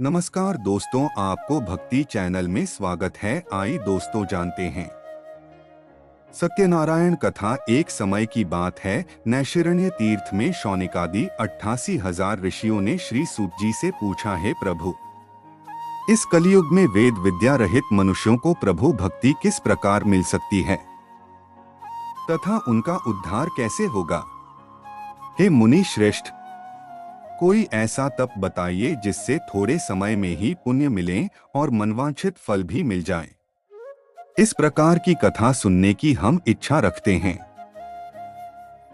नमस्कार दोस्तों, आपको भक्ति चैनल में स्वागत है। आइए दोस्तों जानते हैं। सत्यनारायण कथा। एक समय की बात है, नैशिरण्य तीर्थ में शौनिकादि 88,000 ऋषियों ने श्री सूत जी से पूछा, हे प्रभु, इस कलयुग में वेद विद्या रहित मनुष्यों को प्रभु भक्ति किस प्रकार मिल सकती है तथा उनका उद्धार कैसे होगा? हे मुनि श्रेष्ठ, कोई ऐसा तप बताइए जिससे थोड़े समय में ही पुण्य मिले और मनवांछित फल भी मिल जाए। इस प्रकार की कथा सुनने की हम इच्छा रखते हैं।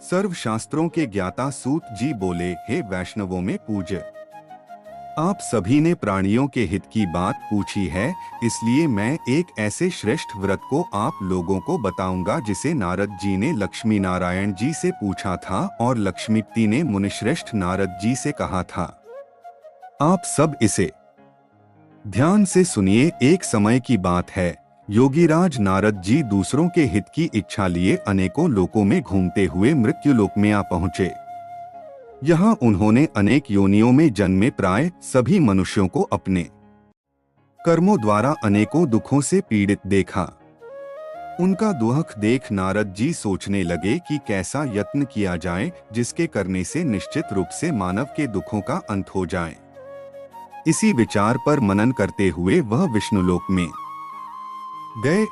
सर्व शास्त्रों के ज्ञाता सूत जी बोले, हे वैष्णवों में पूज्य, आप सभी ने प्राणियों के हित की बात पूछी है, इसलिए मैं एक ऐसे श्रेष्ठ व्रत को आप लोगों को बताऊंगा जिसे नारद जी ने लक्ष्मी नारायण जी से पूछा था और लक्ष्मीपति ने मुनिश्रेष्ठ नारद जी से कहा था। आप सब इसे ध्यान से सुनिए। एक समय की बात है, योगीराज नारद जी दूसरों के हित की इच्छा लिए अनेकों लोकों में घूमते हुए मृत्युलोक में आ पहुंचे। यहाँ उन्होंने अनेक योनियों में जन्मे प्राय सभी मनुष्यों को अपने कर्मों द्वारा अनेकों दुखों से पीड़ित देखा। उनका दुख देख नारद जी सोचने लगे कि कैसा यत्न किया जाए जिसके करने से निश्चित रूप से मानव के दुखों का अंत हो जाए। इसी विचार पर मनन करते हुए वह विष्णुलोक में गए।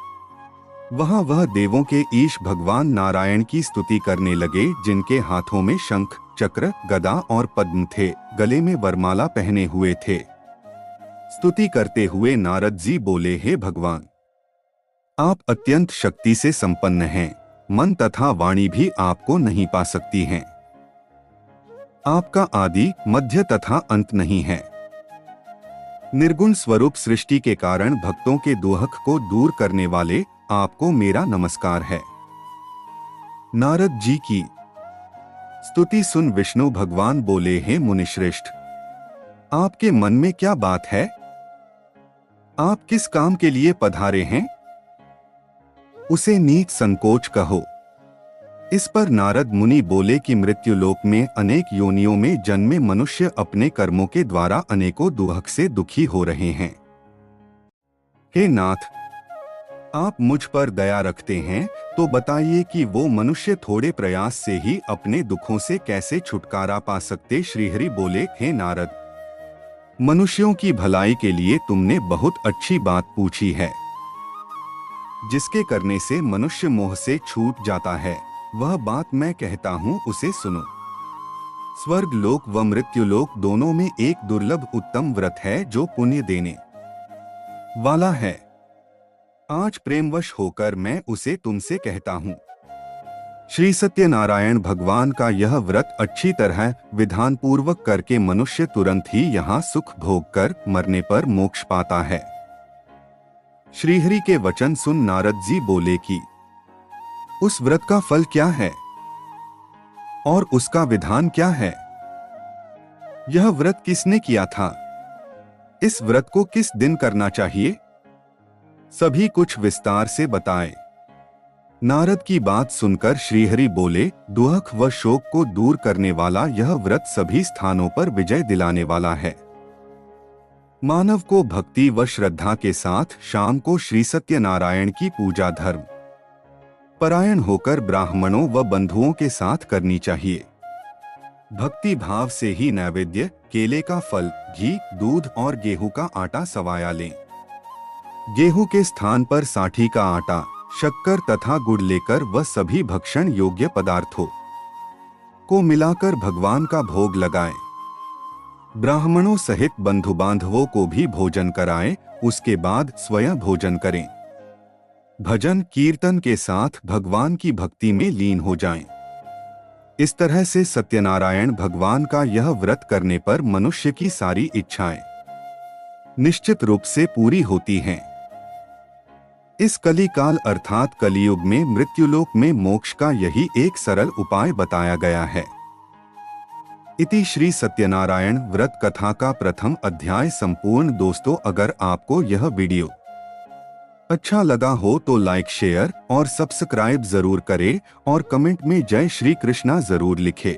वहां वह देवों के ईश भगवान नारायण की स्तुति करने लगे, जिनके हाथों में शंख, चक्र, गदा और पद्म थे, गले में वरमाला पहने हुए थे। स्तुति करते हुए नारद जी बोले, हे भगवान, आप अत्यंत शक्ति से संपन्न हैं, मन तथा वाणी भी आपको नहीं पा सकती हैं। आपका आदि, मध्य तथा अंत नहीं है। निर्गुण स्वरूप सृष्टि के कारण भक्तों के दुख को दूर करने वाले आपको मेरा नमस्कार है। नारद जी की स्तुति सुन विष्णु भगवान बोले, हे मुनिश्रेष्ठ, आपके मन में क्या बात है? आप किस काम के लिए पधारे हैं? उसे नीच संकोच कहो। इस पर नारद मुनि बोले कि मृत्युलोक में अनेक योनियों में जन्मे मनुष्य अपने कर्मों के द्वारा अनेकों दुख से दुखी हो रहे हैं। हे नाथ, आप मुझ पर दया रखते हैं तो बताइए कि वो मनुष्य थोड़े प्रयास से ही अपने दुखों से कैसे छुटकारा पा सकते? श्रीहरि बोले, हे नारद, मनुष्यों की भलाई के लिए तुमने बहुत अच्छी बात पूछी है। जिसके करने से मनुष्य मोह से छूट जाता है, वह बात मैं कहता हूँ, उसे सुनो। स्वर्ग लोक व मृत्युलोक दोनों में एक दुर्लभ उत्तम व्रत है जो पुण्य देने वाला है। आज प्रेमवश होकर मैं उसे तुमसे कहता हूँ। श्री सत्यनारायण भगवान का यह व्रत अच्छी तरह विधान पूर्वक करके मनुष्य तुरंत ही यहाँ सुख भोग कर मरने पर मोक्ष पाता है। श्रीहरि के वचन सुन नारद जी बोले कि उस व्रत का फल क्या है और उसका विधान क्या है? यह व्रत किसने किया था? इस व्रत को किस दिन करना चाहिए? सभी कुछ विस्तार से बताए। नारद की बात सुनकर श्रीहरि बोले, दुख व शोक को दूर करने वाला यह व्रत सभी स्थानों पर विजय दिलाने वाला है। मानव को भक्ति व श्रद्धा के साथ शाम को श्री सत्यनारायण की पूजा धर्म परायण होकर ब्राह्मणों व बंधुओं के साथ करनी चाहिए। भक्ति भाव से ही नैवेद्य, केले का फल, घी, दूध और गेहूं का आटा सवाया लें। गेहूं के स्थान पर साठी का आटा, शक्कर तथा गुड़ लेकर वह सभी भक्षण योग्य पदार्थों को मिलाकर भगवान का भोग लगाएं। ब्राह्मणों सहित बंधु बांधवों को भी भोजन कराएं, उसके बाद स्वयं भोजन करें। भजन कीर्तन के साथ भगवान की भक्ति में लीन हो जाएं। इस तरह से सत्यनारायण भगवान का यह व्रत करने पर मनुष्य की सारी इच्छाएं निश्चित रूप से पूरी होती हैं। इस कलिकाल अर्थात कलियुग में मृत्युलोक में मोक्ष का यही एक सरल उपाय बताया गया है। इति श्री सत्यनारायण व्रत कथा का प्रथम अध्याय संपूर्ण। दोस्तों, अगर आपको यह वीडियो अच्छा लगा हो तो लाइक, शेयर और सब्सक्राइब जरूर करें और कमेंट में जय श्री कृष्णा जरूर लिखें।